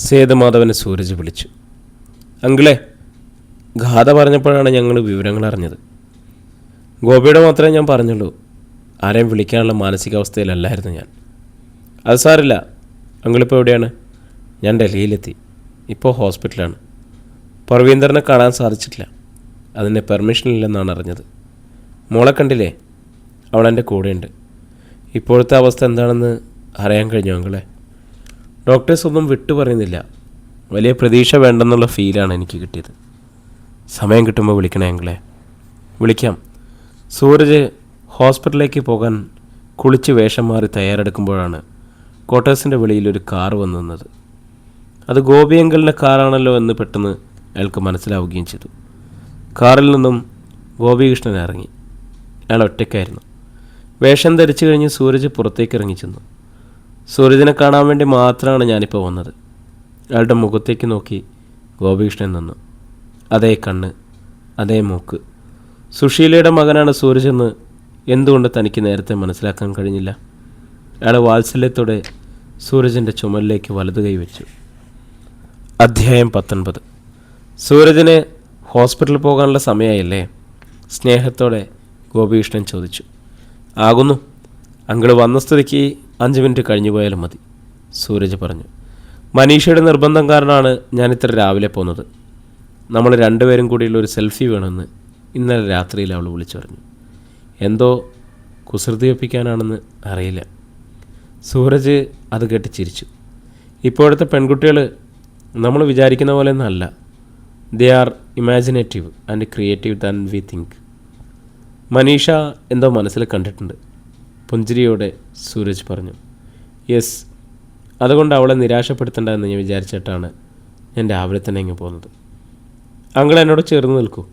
A: സേതുമാധവനെ സൂരജ് വിളിച്ചു. അങ്കിളെ, ഗാഥ പറഞ്ഞപ്പോഴാണ് ഞങ്ങൾ വിവരങ്ങൾ അറിഞ്ഞത്. ഗോപിയുടെ മാത്രമേ ഞാൻ പറഞ്ഞുള്ളൂ, ആരെയും വിളിക്കാനുള്ള മാനസികാവസ്ഥയിലല്ലായിരുന്നു ഞാൻ. അത് സാരില്ല, അങ്കിളിപ്പോൾ എവിടെയാണ്? ഞാൻ ഡൽഹിയിലെത്തി, ഇപ്പോൾ ഹോസ്പിറ്റലാണ്. പർവീന്ദറിനെ കാണാൻ സാധിച്ചിട്ടില്ല, അതിന് പെർമിഷൻ ഇല്ലെന്നാണ് അറിഞ്ഞത്. മോളെ കണ്ടില്ലേ? അവളെൻ്റെ കൂടെയുണ്ട്. ഇപ്പോഴത്തെ അവസ്ഥ എന്താണെന്ന് അറിയാൻ കഴിഞ്ഞു അങ്കിളെ? ഡോക്ടേഴ്സ് ഒന്നും വിട്ടു പറയുന്നില്ല. വലിയ പ്രതീക്ഷ വേണ്ടെന്നുള്ള ഫീലാണ് എനിക്ക് കിട്ടിയത്. സമയം കിട്ടുമ്പോൾ വിളിക്കണേ അങ്കിളെ. വിളിക്കാം. സൂരജ് ഹോസ്പിറ്റലിലേക്ക് പോകാൻ കുളിച്ച് വേഷം മാറി തയ്യാറെടുക്കുമ്പോഴാണ് ക്വാർട്ടേഴ്സിൻ്റെ വെളിയിൽ ഒരു കാർ വന്നു നിന്നത്. അത് ഗോപിയങ്കലിൻ്റെ കാറാണല്ലോ എന്ന് പെട്ടെന്ന് അയാൾക്ക് മനസ്സിലാവുകയും ചെയ്തു. കാറിൽ നിന്നും ഗോപികൃഷ്ണൻ ഇറങ്ങി. അയാൾ ഒറ്റയ്ക്കായിരുന്നു. വേഷം ധരിച്ചു കഴിഞ്ഞ് സൂരജ് പുറത്തേക്ക് ഇറങ്ങി ചെന്നു. സൂരജിനെ കാണാൻ വേണ്ടി മാത്രമാണ് ഞാനിപ്പോൾ വന്നത്. അയാളുടെ മുഖത്തേക്ക് നോക്കി ഗോപികൃഷ്ണൻ നിന്നു. അതേ കണ്ണ്, അതേ മൂക്ക്. സുശീലയുടെ മകനാണ് സൂരജ് എന്ന് എന്തുകൊണ്ട് തനിക്ക് നേരത്തെ മനസ്സിലാക്കാൻ കഴിഞ്ഞില്ല? അയാൾ വാത്സല്യത്തോടെ സൂരജിൻ്റെ ചുമലിലേക്ക് വലതു കൈവച്ചു. അധ്യായം 19. സൂരജിന് ഹോസ്പിറ്റലിൽ പോകാനുള്ള സമയമായില്ലേ? സ്നേഹത്തോടെ ഗോപികൃഷ്ണൻ ചോദിച്ചു. ആകുന്നു. അങ്കിൾ വന്ന സ്ഥിതിക്ക് 5 മിനിറ്റ് കഴിഞ്ഞു പോയാലും മതി, സൂരജ് പറഞ്ഞു. മനീഷയുടെ നിർബന്ധം കാരണമാണ് ഞാനിത്ര രാവിലെ പോകുന്നത്. നമ്മൾ 2 പേരും കൂടിയുള്ള ഒരു സെൽഫി വേണമെന്ന് ഇന്നലെ രാത്രിയിൽ അവൾ വിളിച്ചു പറഞ്ഞു. എന്തോ കുസൃതി ഒപ്പിക്കാനാണെന്ന് അറിയില്ല. സൂരജ് അത് കേട്ട് ചിരിച്ചു. ഇപ്പോഴത്തെ പെൺകുട്ടികൾ നമ്മൾ വിചാരിക്കുന്ന പോലെ ഒന്നല്ല. They are imaginative and creative than we think. Manisha എന്തോ മനസ്സിൽ കണ്ടിട്ടുണ്ട്, പുഞ്ചിരിയോടെ സൂരജ് പറഞ്ഞു. യെസ്, അതുകൊണ്ട് അവളെ നിരാശപ്പെടുത്തേണ്ട എന്ന് ഞാൻ വിചാരിച്ചിട്ടാണ് ഞാൻ രാവിലെ തന്നെ ഇങ്ങ് പോകുന്നത്. അങ്കിൾ എന്നോട് ചേർന്ന് നിൽക്കൂ,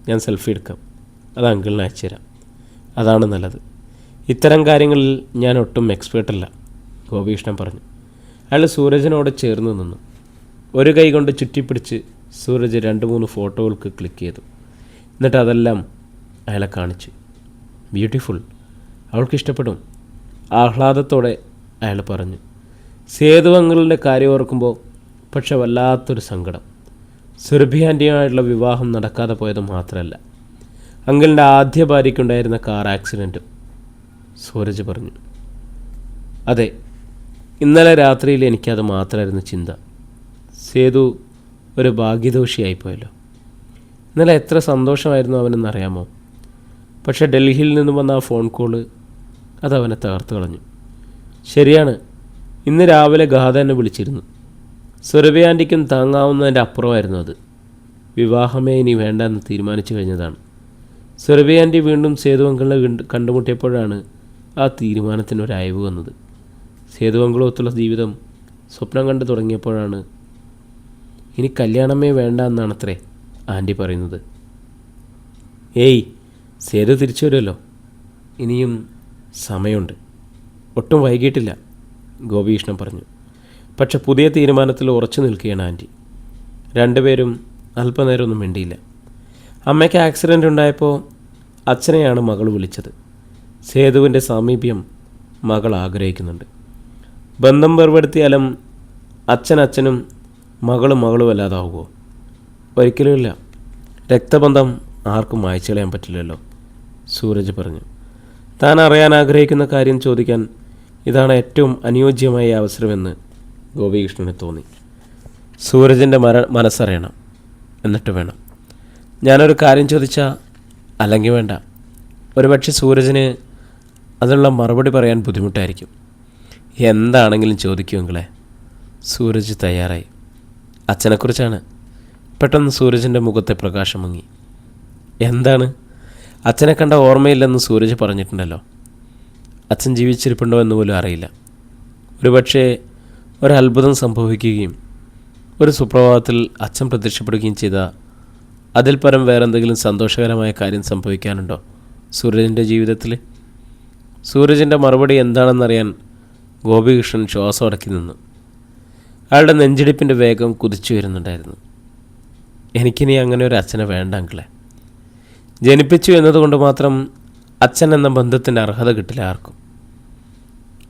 A: ഞാൻ സെൽഫി എടുക്കാം. അത് അങ്കിളിന് അയച്ചു തരാം. അതാണ് നല്ലത്. ഇത്തരം കാര്യങ്ങളിൽ ഞാൻ ഒട്ടും എക്സ്പേർട്ടല്ല, ഗോപികൃഷ്ണൻ പറഞ്ഞു. അയാൾ സൂരജിനോട് ചേർന്ന് നിന്നു. ഒരു കൈ കൊണ്ട് ചുറ്റിപ്പിടിച്ച് സൂരജ് 2-3 ഫോട്ടോകൾക്ക് ക്ലിക്ക് ചെയ്തു. എന്നിട്ട് അതെല്ലാം അയാളെ കാണിച്ചു. ബ്യൂട്ടിഫുൾ, അവൾക്കിഷ്ടപ്പെടും, ആഹ്ലാദത്തോടെ അയാൾ പറഞ്ഞു. സേതു അങ്കിളിൻ്റെ കാര്യം ഓർക്കുമ്പോൾ പക്ഷെ വല്ലാത്തൊരു സങ്കടം. സുരഭി ആൻറ്റിയുമായിട്ടുള്ള വിവാഹം നടക്കാതെ പോയത് മാത്രമല്ല, അങ്കിളിൻ്റെ ആദ്യ ഭാര്യയ്ക്കുണ്ടായിരുന്ന കാർ ആക്സിഡൻറ്റും, സൂരജ് പറഞ്ഞു. അതെ, ഇന്നലെ രാത്രിയിൽ എനിക്കത് മാത്രമായിരുന്നു ചിന്ത. സേതു ഒരു ഭാഗ്യദോഷിയായിപ്പോയല്ലോ. ഇന്നലെ എത്ര സന്തോഷമായിരുന്നു അവനെന്നറിയാമോ? പക്ഷേ ഡൽഹിയിൽ നിന്നും വന്ന ആ ഫോൺ കോള് അതവനെ തകർത്ത് കളഞ്ഞു. ശരിയാണ്, ഇന്ന് രാവിലെ ഗാഥ എന്നെ വിളിച്ചിരുന്നു. സുരഭി ആൻറ്റിക്കും താങ്ങാവുന്നതിൻ്റെ അപ്പുറമായിരുന്നു അത്. വിവാഹമേ ഇനി വേണ്ട എന്ന് തീരുമാനിച്ചു കഴിഞ്ഞതാണ്. സുരഭി ആൻറ്റി വീണ്ടും സേതു അങ്കിളിനെ കണ്ടുമുട്ടിയപ്പോഴാണ് ആ തീരുമാനത്തിനൊരു അയവ് വന്നത്. സേതു അങ്കിളുമൊത്തുള്ള ജീവിതം സ്വപ്നം കണ്ടു തുടങ്ങിയപ്പോഴാണ് ഇനി കല്യാണമേ വേണ്ട എന്നാണത്രേ ആൻറ്റി പറയുന്നത്. ഏയ്, സേതു തിരിച്ചു വരുമല്ലോ, ഇനിയും സമയമുണ്ട്, ഒട്ടും വൈകിട്ടില്ല, ഗോപികൃഷ്ണൻ പറഞ്ഞു. പക്ഷെ പുതിയ തീരുമാനത്തിൽ ഉറച്ചു നിൽക്കുകയാണ് ആൻറ്റി. രണ്ടുപേരും അല്പനേരമൊന്നും മിണ്ടിയില്ല. അമ്മയ്ക്ക് ആക്സിഡൻ്റ് ഉണ്ടായപ്പോൾ അച്ഛനെയാണ് മകൾ വിളിച്ചത്. സേതുവിൻ്റെ സാമീപ്യം മകൾ ആഗ്രഹിക്കുന്നുണ്ട്. ബന്ധം വേർപെടുത്തിയാലും അച്ഛനും മകളും അല്ലാതാവുമോ? ഒരിക്കലുമില്ല. രക്തബന്ധം ആർക്കും മായ്ച്ചു കളയാൻ പറ്റില്ലല്ലോ, സൂരജ് പറഞ്ഞു. താൻ അറിയാൻ ആഗ്രഹിക്കുന്ന കാര്യം ചോദിക്കാൻ ഇതാണ് ഏറ്റവും അനുയോജ്യമായ അവസരമെന്ന് ഗോപികൃഷ്ണന് തോന്നി. സൂരജിൻ്റെ മനസ്സറിയണം, എന്നിട്ട് വേണം. ഞാനൊരു കാര്യം ചോദിച്ചാൽ അല്ലെങ്കിൽ വേണ്ട. ഒരുപക്ഷെ സൂരജിന് അതിനുള്ള മറുപടി പറയാൻ ബുദ്ധിമുട്ടായിരിക്കും. എന്താണെങ്കിലും ചോദിക്കുമെങ്കിലേ. സൂരജ് തയ്യാറായി. അച്ഛനെക്കുറിച്ചാണ്. പെട്ടെന്ന് സൂരജിൻ്റെ മുഖത്തെ പ്രകാശം മങ്ങി. എന്താണ്? അച്ഛനെ കണ്ട ഓർമ്മയില്ലെന്ന് സൂരജ് പറഞ്ഞിട്ടുണ്ടല്ലോ. അച്ഛൻ ജീവിച്ചിരിപ്പുണ്ടോ എന്ന് പോലും അറിയില്ല. ഒരുപക്ഷെ ഒരത്ഭുതം സംഭവിക്കുകയും ഒരു സുപ്രഭാതത്തിൽ അച്ഛൻ പ്രത്യക്ഷപ്പെടുകയും ചെയ്താൽ അതിൽ പരം വേറെന്തെങ്കിലും സന്തോഷകരമായ കാര്യം സംഭവിക്കാനുണ്ടോ സൂരജിൻ്റെ ജീവിതത്തിൽ? സൂരജിൻ്റെ മറുപടി എന്താണെന്നറിയാൻ ഗോപികൃഷ്ണൻ ശ്വാസം അടക്കി നിന്നു. അയാളുടെ നെഞ്ചിടിപ്പിൻ്റെ വേഗം കുതിച്ചു വരുന്നുണ്ടായിരുന്നു. എനിക്കിനി അങ്ങനെ ഒരു അച്ഛനെ വേണ്ട അങ്കിളെ. ജനിപ്പിച്ചു എന്നതുകൊണ്ട് മാത്രം അച്ഛൻ എന്ന ബന്ധത്തിൻ്റെ അർഹത കിട്ടില്ല ആർക്കും.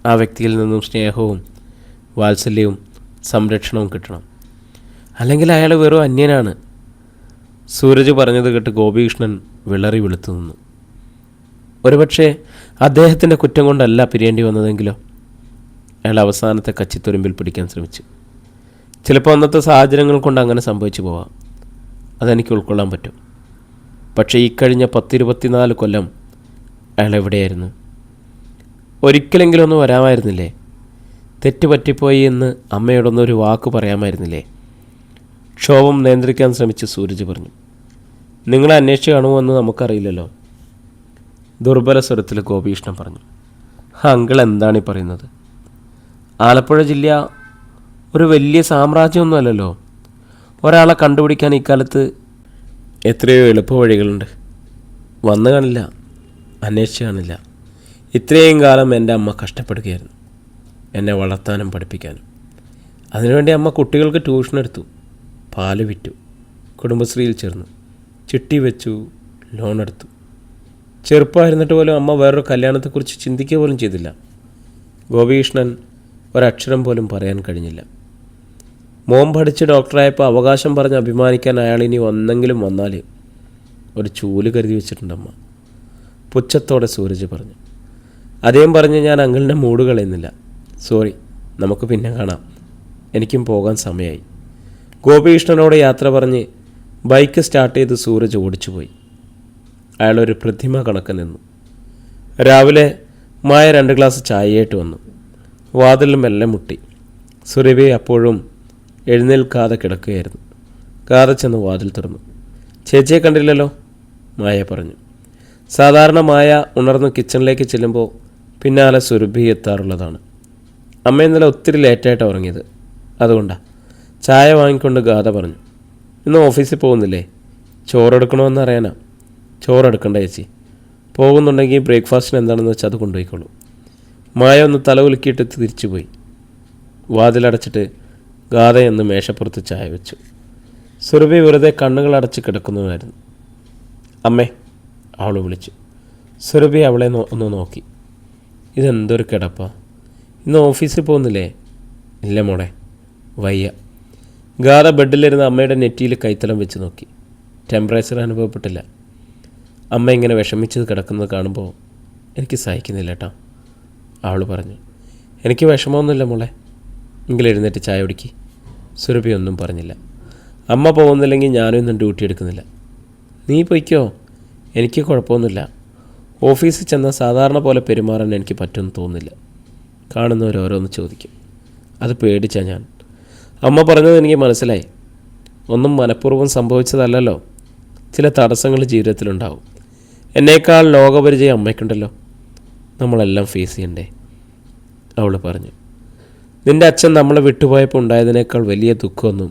A: ആ വ്യക്തിയിൽ നിന്നും സ്നേഹവും വാത്സല്യവും സംരക്ഷണവും കിട്ടണം. അല്ലെങ്കിൽ അയാൾ വെറും അന്യനാണ്. സൂരജ് പറഞ്ഞത് കേട്ട് ഗോപികൃഷ്ണൻ വിളറി വെളുത്തു നിന്നു. ഒരുപക്ഷെ അദ്ദേഹത്തിൻ്റെ കുറ്റം കൊണ്ടല്ല പിരിയേണ്ടി വന്നതെങ്കിലോ? അയാൾ അവസാനത്തെ കച്ചിത്തുരുമ്പിൽ പിടിക്കാൻ ശ്രമിച്ചു. ചിലപ്പോൾ അന്നത്തെ സാഹചര്യങ്ങൾ കൊണ്ട് അങ്ങനെ സംഭവിച്ചു പോവാം. അതെനിക്ക് ഉൾക്കൊള്ളാൻ പറ്റും. പക്ഷേ ഈ കഴിഞ്ഞ 10-24 കൊല്ലം അയാൾ എവിടെയായിരുന്നു? ഒരിക്കലെങ്കിലും ഒന്ന് വരാമായിരുന്നില്ലേ? തെറ്റുപറ്റിപ്പോയി എന്ന് അമ്മയോടൊന്നൊരു വാക്ക് പറയാമായിരുന്നില്ലേ? ക്ഷോഭം നിയന്ത്രിക്കാൻ ശ്രമിച്ച് സൂരജ് പറഞ്ഞു. നിങ്ങളെ അന്വേഷിച്ച് കാണുമോ നമുക്കറിയില്ലല്ലോ, ദുർബല സ്വരത്തിൽ ഗോപികൃഷ്ണൻ പറഞ്ഞു. അങ്കിൾ എന്താണ് ഈ പറയുന്നത്? ആലപ്പുഴ ജില്ല ഒരു വലിയ സാമ്രാജ്യമൊന്നുമല്ലല്ലോ. ഒരാളെ കണ്ടുപിടിക്കാൻ ഇക്കാലത്ത് എത്രയോ എളുപ്പ വഴികളുണ്ട്. വന്നു കാണില്ല, അന്വേഷിച്ച് കാണില്ല. ഇത്രയും കാലം എൻ്റെ അമ്മ കഷ്ടപ്പെടുകയായിരുന്നു, എന്നെ വളർത്താനും പഠിപ്പിക്കാനും. അതിനുവേണ്ടി അമ്മ കുട്ടികൾക്ക് ട്യൂഷൻ എടുത്തു, പാല് വിറ്റു, കുടുംബശ്രീയിൽ ചേർന്നു, ചിട്ടി വെച്ചു, ലോൺ എടുത്തു. ചെറുപ്പമായിരുന്നിട്ട് പോലും അമ്മ വേറൊരു കല്യാണത്തെക്കുറിച്ച് ചിന്തിക്കുക പോലും ചെയ്തില്ല. ഗോപികൃഷ്ണൻ ഒരക്ഷരം പോലും പറയാൻ കഴിഞ്ഞില്ല. മോൻ പഠിച്ച് ഡോക്ടറായപ്പോൾ അവകാശം പറഞ്ഞ് അഭിമാനിക്കാൻ അയാളിനി ഒന്നെങ്കിലും വന്നാൽ ഒരു ചൂല് കരുതി വെച്ചിട്ടുണ്ടമ്മ, പുച്ഛത്തോടെ സൂരജ് പറഞ്ഞു. അദ്ദേഹം പറഞ്ഞ് ഞാൻ അങ്കിളിൻ്റെ മൂഡ് കളയുന്നില്ല. സോറി, നമുക്ക് പിന്നെ കാണാം. എനിക്കും പോകാൻ സമയമായി. ഗോപികൃഷ്ണനോട് യാത്ര പറഞ്ഞ് ബൈക്ക് സ്റ്റാർട്ട് ചെയ്ത് സൂരജ് ഓടിച്ചുപോയി. അയാളൊരു പ്രതിമ കണക്ക് നിന്നു. രാവിലെ മായ 2 ഗ്ലാസ് ചായയായിട്ട് വന്നു. വാതിലിൽ മെല്ലെ മുട്ടി. സുരഭി അപ്പോഴും എഴുന്നേൽക്കാതെ കിടക്കുകയായിരുന്നു. കാതെ ചെന്ന് വാതിൽ തുറന്നു. ചേച്ചിയെ കണ്ടില്ലല്ലോ, മായ പറഞ്ഞു. സാധാരണ മായ ഉണർന്ന് കിച്ചണിലേക്ക് ചെല്ലുമ്പോൾ പിന്നാലെ സുരഭി എത്താറുള്ളതാണ്. അമ്മ ഇന്നലെ ഒത്തിരി ലേറ്റായിട്ടാണ് ഉറങ്ങിയത്, അതുകൊണ്ടാണ്. ചായ വാങ്ങിക്കൊണ്ട് ഗാഥ പറഞ്ഞു. ഇന്ന് ഓഫീസിൽ പോകുന്നില്ലേ? ചോറെടുക്കണമെന്ന് അറിയാനാ. ചോറെടുക്കണ്ട ചേച്ചി, പോകുന്നുണ്ടെങ്കിൽ ബ്രേക്ക്ഫാസ്റ്റിന് എന്താണെന്ന് വെച്ചാൽ അത് കൊണ്ടുപോയിക്കോളൂ. മായ ഒന്ന് തലകുലുക്കിയിട്ട് തിരിച്ചുപോയി. വാതിലടച്ചിട്ട് ഗാഥയെന്ന് മേശപ്പുറത്ത് ചായ വെച്ചു. സുരഭി വെറുതെ കണ്ണുകൾ അടച്ച് കിടക്കുന്നതായിരുന്നു. അമ്മേ, അവൾ വിളിച്ചു. സുരഭി അവളെ ഒന്ന് നോക്കി. ഇതെന്തൊരു കിടപ്പാ, ഇന്ന് ഓഫീസിൽ പോകുന്നില്ലേ? ഇല്ല മോളെ, വയ്യ. ഗാഥ ബെഡിലിരുന്ന് അമ്മയുടെ നെറ്റിയിൽ കൈത്തലം വെച്ച് നോക്കി. ടെമ്പറേച്ചർ അനുഭവപ്പെട്ടില്ല. അമ്മ ഇങ്ങനെ വിഷമിച്ചത് കിടക്കുന്നത് കാണുമ്പോൾ എനിക്ക് സഹിക്കുന്നില്ല കേട്ടോ, അവൾ പറഞ്ഞു. എനിക്ക് വിഷമമൊന്നുമില്ല മോളെ, എങ്കിലും എഴുന്നേറ്റ് ചായ കുടിക്കി. സുരഭി ഒന്നും പറഞ്ഞില്ല. അമ്മ പോകുന്നില്ലെങ്കിൽ ഞാനും ഇന്നും ഡ്യൂട്ടി എടുക്കുന്നില്ല. നീ പൊയ്ക്കോ, എനിക്ക് കുഴപ്പമൊന്നുമില്ല. ഓഫീസിൽ ചെന്നാൽ സാധാരണ പോലെ പെരുമാറാൻ എനിക്ക് പറ്റുമെന്ന് തോന്നുന്നില്ല. കാണുന്നവരോരോന്ന് ചോദിക്കും, അത് പേടിച്ചാണ് ഞാൻ. അമ്മ പറഞ്ഞത് എനിക്ക് മനസ്സിലായി. ഒന്നും മനഃപൂർവ്വം സംഭവിച്ചതല്ലല്ലോ. ചില തടസ്സങ്ങൾ ജീവിതത്തിലുണ്ടാവും. എന്നേക്കാൾ ലോകപരിചയം അമ്മയ്ക്കുണ്ടല്ലോ. നമ്മളെല്ലാം ഫേസ് ചെയ്യണ്ടേ, അവൾ പറഞ്ഞു. നിൻ്റെ അച്ഛൻ നമ്മളെ വിട്ടുപോയപ്പോൾ ഉണ്ടായതിനേക്കാൾ വലിയ ദുഃഖമൊന്നും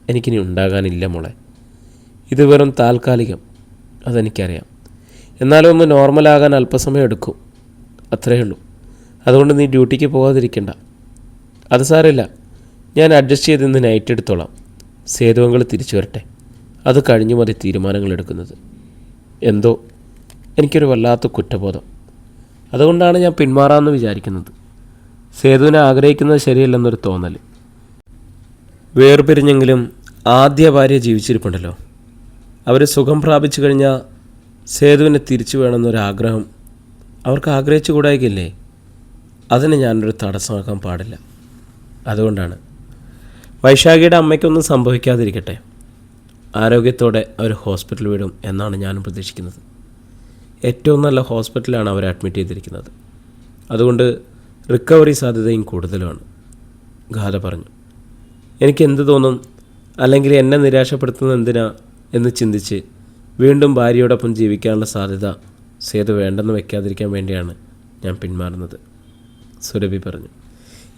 A: എനിക്കിനി ഉണ്ടാകാനില്ല മോളെ. ഇത് വെറും താൽക്കാലികം, അതെനിക്കറിയാം. എന്നാലും ഒന്ന് നോർമലാകാൻ അല്പസമയം എടുക്കും, അത്രയേ ഉള്ളൂ. അതുകൊണ്ട് നീ ഡ്യൂട്ടിക്ക് പോകാതിരിക്കണ്ട. അത് സാരമില്ല, ഞാൻ അഡ്ജസ്റ്റ് ചെയ്ത് ഇന്ന് നൈറ്റ് എടുത്തോളാം. സേതുവങ്ങൾ തിരിച്ചു വരട്ടെ, അത് കഴിഞ്ഞു മതി തീരുമാനങ്ങൾ എടുക്കുന്നത്. എന്തോ എനിക്കൊരു വല്ലാത്ത കുറ്റബോധം. അതുകൊണ്ടാണ് ഞാൻ പിന്മാറാമെന്ന് വിചാരിക്കുന്നത്. സേതുവിനെ ആഗ്രഹിക്കുന്നത് ശരിയല്ലെന്നൊരു തോന്നൽ. വേർപിരിഞ്ഞെങ്കിലും ആദ്യ ഭാര്യ ജീവിച്ചിരിപ്പുണ്ടല്ലോ. അവർ സുഖം പ്രാപിച്ചു കഴിഞ്ഞാൽ സേതുവിനെ തിരിച്ചു വേണമെന്നൊരാഗ്രഹം അവർക്ക് ആഗ്രഹിച്ചു കൂടായിക്കില്ലേ? അതിന് ഞാനൊരു തടസ്സമാക്കാൻ പാടില്ല. അതുകൊണ്ടാണ്. വൈശാഖിയുടെ അമ്മയ്ക്കൊന്നും സംഭവിക്കാതിരിക്കട്ടെ. ആരോഗ്യത്തോടെ അവർ ഹോസ്പിറ്റൽ വിടും എന്നാണ് ഞാനും പ്രതീക്ഷിക്കുന്നത്. ഏറ്റവും നല്ല ഹോസ്പിറ്റലാണ് അവരെ അഡ്മിറ്റ് ചെയ്തിരിക്കുന്നത്. അതുകൊണ്ട് റിക്കവറി സാധ്യതയും കൂടുതലുമാണ്. ഗാഥ പറഞ്ഞു. എനിക്ക് എന്ത് തോന്നും, അല്ലെങ്കിൽ എന്നെ നിരാശപ്പെടുത്തുന്നത് എന്തിനാ എന്ന് ചിന്തിച്ച് വീണ്ടും ഭാര്യയോടൊപ്പം ജീവിക്കാനുള്ള സാധ്യത സേതു വേണ്ടെന്ന് വെക്കാതിരിക്കാൻ വേണ്ടിയാണ് ഞാൻ പിന്മാറുന്നത്. സുരഭി പറഞ്ഞു.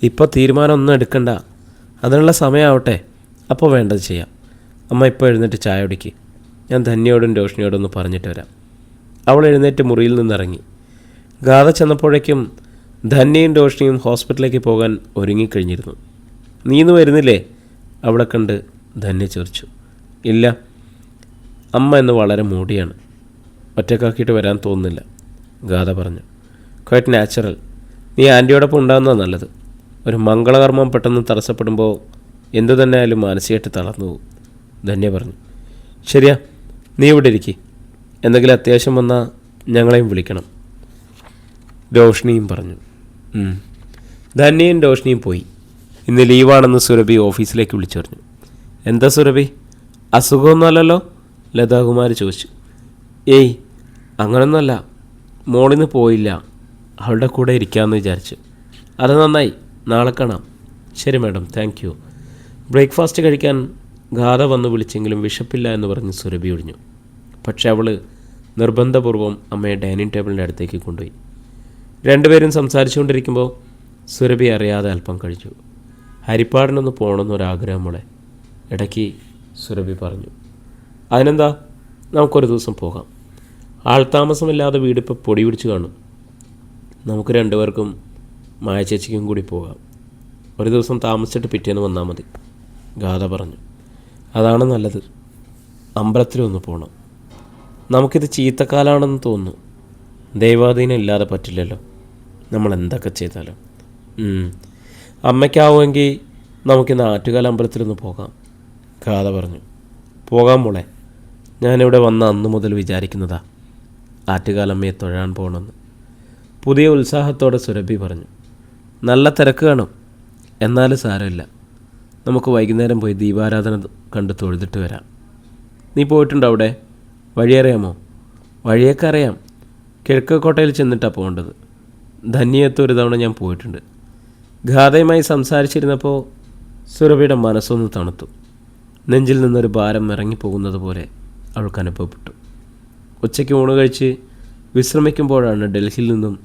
A: ഇപ്പോൾ തീരുമാനമൊന്നും എടുക്കണ്ട, അതിനുള്ള സമയമാവട്ടെ, അപ്പോൾ വേണ്ടത് ചെയ്യാം. അമ്മ ഇപ്പോൾ എഴുന്നേറ്റ് ചായ കുടിക്ക്. ഞാൻ ധന്യയോടും രോഷിനിയോടും ഒന്ന് പറഞ്ഞിട്ട് വരാം. അവൾ എഴുന്നേറ്റ് മുറിയിൽ നിന്നിറങ്ങി. ഗാഥ ചെന്നപ്പോഴേക്കും ധന്യയും രോഷിനിയും ഹോസ്പിറ്റലിലേക്ക് പോകാൻ ഒരുങ്ങിക്കഴിഞ്ഞിരുന്നു. നീ ഇന്ന് വരുന്നില്ലേ? അവളെ കണ്ട് ധന്യ ചോദിച്ചു. ഇല്ല, അമ്മ ഇന്ന് വളരെ മൂടിയാണ്, ഒറ്റക്കാക്കിയിട്ട് വരാൻ തോന്നുന്നില്ല, ഗാഥ പറഞ്ഞു. Quite natural. നീ ആൻറ്റിയോടൊപ്പം ഉണ്ടാകുന്നതാണ് നല്ലത്. ഒരു മംഗളകർമ്മം പെട്ടെന്ന് തടസ്സപ്പെടുമ്പോൾ എന്തു തന്നെ ആയാലും മാനസികമായിട്ട് തളർന്നു പോകും, ധന്യ പറഞ്ഞു. ശരിയാ, നീ ഇവിടെ ഇരിക്കി. എന്തെങ്കിലും അത്യാവശ്യം വന്നാൽ ഞങ്ങളെയും വിളിക്കണം, രോഷിനിയും പറഞ്ഞു. ധന്യയും രോഷിനിയും പോയി. ഇന്ന് ലീവാണെന്ന് സുരഭി ഓഫീസിലേക്ക് വിളിച്ചു പറഞ്ഞു. എന്താ സുരഭി, അസുഖമൊന്നുമല്ലല്ലോ? ലതാകുമാരി ചോദിച്ചു. ഏയ്, അങ്ങനൊന്നുമല്ല. മോളിന്ന് പോയില്ല, അവളുടെ കൂടെ ഇരിക്കാമെന്ന് വിചാരിച്ചു. അത് നന്നായി, നാളെ കാണാം. ശരി മാഡം, താങ്ക് യു. ബ്രേക്ക്ഫാസ്റ്റ് കഴിക്കാൻ ഗാഥ വന്ന് വിളിച്ചെങ്കിലും വിശപ്പില്ല എന്ന് പറഞ്ഞ് സുരഭി ഒഴിഞ്ഞു. പക്ഷെ അവൾ നിർബന്ധപൂർവ്വം അമ്മയെ ഡൈനിങ് ടേബിളിൻ്റെ അടുത്തേക്ക് കൊണ്ടുപോയി. രണ്ടുപേരും സംസാരിച്ചുകൊണ്ടിരിക്കുമ്പോൾ സുരഭി അറിയാതെ അല്പം കഴിച്ചു. ഹരിപ്പാടിനൊന്ന് പോകണമെന്നൊരാഗ്രഹം മോളെ, ഇടയ്ക്ക് സുരഭി പറഞ്ഞു. അതിനെന്താ, നമുക്കൊരു ദിവസം പോകാം. ആൾത്താമസമില്ലാതെ വീടിപ്പോൾ പൊടി പിടിച്ച് കാണും. നമുക്ക് രണ്ടുപേർക്കും മായ ചേച്ചിക്കും കൂടി പോകാം. ഒരു ദിവസം താമസിച്ചിട്ട് പിറ്റേന്ന് വന്നാൽ മതി, ഗാഥ പറഞ്ഞു. അതാണ് നല്ലത്. അമ്പലത്തിലൊന്ന് പോകണം. നമുക്കിത് ചീത്തക്കാലാണെന്ന് തോന്നുന്നു. ദൈവാധീനം ഇല്ലാതെ പറ്റില്ലല്ലോ, നമ്മൾ എന്തൊക്കെ ചെയ്താലും. അമ്മയ്ക്കാവുമെങ്കിൽ നമുക്കിന്ന് ആറ്റുകാല അമ്പലത്തിലൊന്ന് പോകാം, ഗാഥ പറഞ്ഞു. പോകാം മോളെ. ഞാനിവിടെ വന്ന അന്ന് മുതൽ വിചാരിക്കുന്നതാ ആറ്റുകാലമ്മയെ തൊഴാൻ പോകണമെന്ന്. പുതിയ ഉത്സാഹത്തോടെ സുരഭി പറഞ്ഞു. നല്ല തിരക്ക് കാണും, എന്നാലും സാരമില്ല. നമുക്ക് വൈകുന്നേരം പോയി ദീപാരാധന കണ്ട് തൊഴുതിട്ട് വരാം. നീ പോയിട്ടുണ്ടോ അവിടെ? വഴിയറിയാമോ? വഴിയൊക്കെ അറിയാം. കിഴക്കോട്ടയിൽ ചെന്നിട്ടാണ് പോകേണ്ടത്. ധന്യത്ത് ഒരു തവണ ഞാൻ പോയിട്ടുണ്ട്. ഗാഥയുമായി സംസാരിച്ചിരുന്നപ്പോൾ സുരഭിയുടെ മനസ്സൊന്ന് തണുത്തു. നെഞ്ചിൽ നിന്നൊരു ഭാരം ഇറങ്ങിപ്പോകുന്നത് പോലെ അവൾക്ക് അനുഭവപ്പെട്ടു. ഉച്ചയ്ക്ക് ഊണ് കഴിച്ച് വിശ്രമിക്കുമ്പോഴാണ് ഡൽഹിയിൽ നിന്നും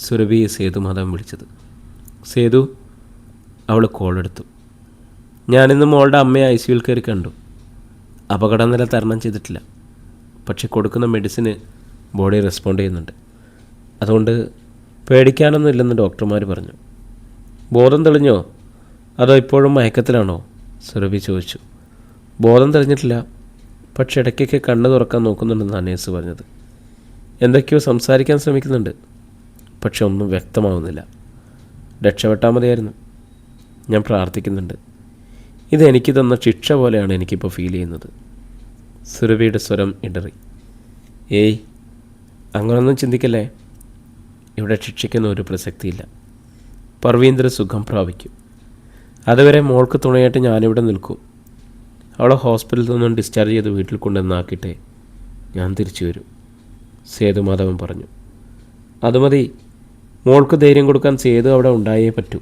A: സുരഭിയെ സേതുമാധവൻ വിളിച്ചത്. സേതു, അവൾ കോളെടുത്തു. ഞാനിന്ന് മോളുടെ അമ്മയെ ICUവിൽ കയറി കണ്ടു. അപകടനില തരണം ചെയ്തിട്ടില്ല, പക്ഷെ കൊടുക്കുന്ന മെഡിസിന് ബോഡി റെസ്പോണ്ട് ചെയ്യുന്നുണ്ട്. അതുകൊണ്ട് പേടിക്കാനൊന്നും ഇല്ലെന്ന് ഡോക്ടർമാർ പറഞ്ഞു. ബോധം തെളിഞ്ഞോ, അതോ ഇപ്പോഴും മയക്കത്തിലാണോ? സുരഭി ചോദിച്ചു. ബോധം തെളിഞ്ഞിട്ടില്ല, പക്ഷെ ഇടയ്ക്കൊക്കെ കണ്ണ് തുറക്കാൻ നോക്കുന്നുണ്ടെന്നാണ് നേഴ്സ് പറഞ്ഞത്. എന്തൊക്കെയോ സംസാരിക്കാൻ ശ്രമിക്കുന്നുണ്ട്, പക്ഷെ ഒന്നും വ്യക്തമാവുന്നില്ല. രക്ഷപ്പെട്ടാൽ മതിയായിരുന്നു. ഞാൻ പ്രാർത്ഥിക്കുന്നുണ്ട്. ഇതെനിക്ക് തന്ന ശിക്ഷ പോലെയാണ് എനിക്കിപ്പോൾ ഫീൽ ചെയ്യുന്നത്. സുരഭിയുടെ സ്വരം ഇടറി. ഏയ്, അങ്ങനൊന്നും ചിന്തിക്കല്ലേ. ഇവിടെ ശിക്ഷിക്കുന്ന ഒരു പ്രസക്തിയില്ല. പർവീന്ദ്ര സുഖം പ്രാപിക്കും. അതുവരെ മോൾക്ക് തുണയായിട്ട് ഞാനിവിടെ നിൽക്കും. അവളെ ഹോസ്പിറ്റലിൽ നിന്നും ഡിസ്ചാർജ് ചെയ്ത് വീട്ടിൽ കൊണ്ടുവന്നാക്കിയിട്ടേ ഞാൻ തിരിച്ചു വരും, സേതുമാധവൻ പറഞ്ഞു. അത് മതി. മോൾക്ക് ധൈര്യം കൊടുക്കാൻ സേതു അവിടെ ഉണ്ടായേ പറ്റൂ.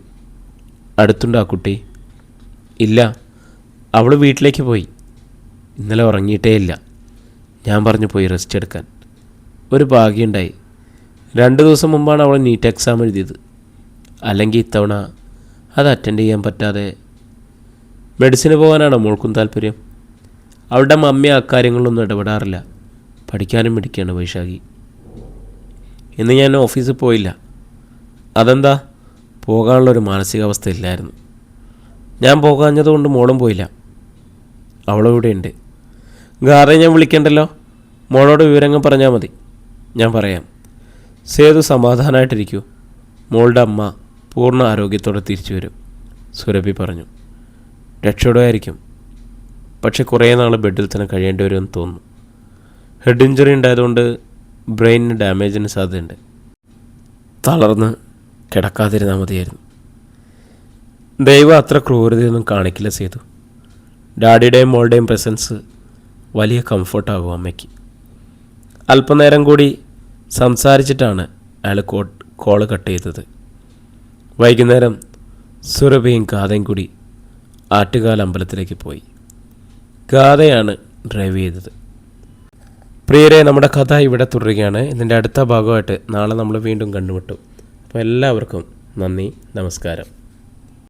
A: അടുത്തുണ്ടോ ആ കുട്ടി? ഇല്ല, അവൾ വീട്ടിലേക്ക് പോയി. ഇന്നലെ ഉറങ്ങിയിട്ടേ ഇല്ല. ഞാൻ പറഞ്ഞു പോയി റെസ്റ്റ് എടുക്കാൻ. ഒരു ഭാഗ്യമുണ്ടായി. 2 ദിവസം മുമ്പാണ് അവൾ നീറ്റ് എക്സാം എഴുതിയത്. അല്ലെങ്കിൽ ഇത്തവണ അത് അറ്റൻഡ് ചെയ്യാൻ പറ്റാതെ. മെഡിസിന് പോകാനാണോ മോൾക്കും താല്പര്യം? അവളുടെ മമ്മി അക്കാര്യങ്ങളിലൊന്നും ഇടപെടാറില്ല. പഠിക്കാനും പിടിക്കുകയാണ് വൈശാഖി. ഇന്ന് ഞാൻ ഓഫീസിൽ പോയില്ല. അതെന്താ? പോകാനുള്ളൊരു മാനസികാവസ്ഥ ഇല്ലായിരുന്നു. ഞാൻ പോകാഞ്ഞതുകൊണ്ട് മോളും പോയില്ല. അവളിവിടെയുണ്ട്. ഗാറെ ഞാൻ വിളിക്കണ്ടല്ലോ, മോളോട് വിവരങ്ങൾ പറഞ്ഞാൽ മതി. ഞാൻ പറയാം. സേതു സമാധാനമായിട്ടിരിക്കൂ. മോളുടെ അമ്മ പൂർണ്ണ ആരോഗ്യത്തോടെ തിരിച്ചു വരും, സുരഭി പറഞ്ഞു. രക്ഷപ്പെടുമായിരിക്കും, പക്ഷെ കുറേ നാൾ ബെഡിൽ തന്നെ കഴിയേണ്ടി വരുമെന്ന് തോന്നുന്നു. ഹെഡ് ഇഞ്ചുറി ഉണ്ടായതുകൊണ്ട് ബ്രെയിനിന് ഡാമേജിന് സാധ്യതയുണ്ട്. തളർന്ന് കിടക്കാതിരുന്നാൽ മതിയായിരുന്നു. ദൈവം അത്ര ക്രൂരതയൊന്നും കാണിക്കില്ല സേതു. ഡാഡിയുടെയും മോളുടെയും പ്രസൻസ് വലിയ കംഫർട്ടാകും അമ്മയ്ക്ക്. അല്പനേരം കൂടി സംസാരിച്ചിട്ടാണ് അയാൾ കോള് കട്ട് ചെയ്തത്. വൈകുന്നേരം സുരഭിയും ഗാഥയും കൂടി ആറ്റുകാൽ അമ്പലത്തിലേക്ക് പോയി. ഗാഥയാണ് ഡ്രൈവ് ചെയ്തത്. പ്രിയരെ, നമ്മുടെ കഥ ഇവിടെ തുടരുകയാണ്. ഇതിൻ്റെ അടുത്ത ഭാഗമായിട്ട് നാളെ നമ്മൾ വീണ്ടും കണ്ടുമുട്ടും. അപ്പോൾ എല്ലാവർക്കും നന്ദി, നമസ്കാരം.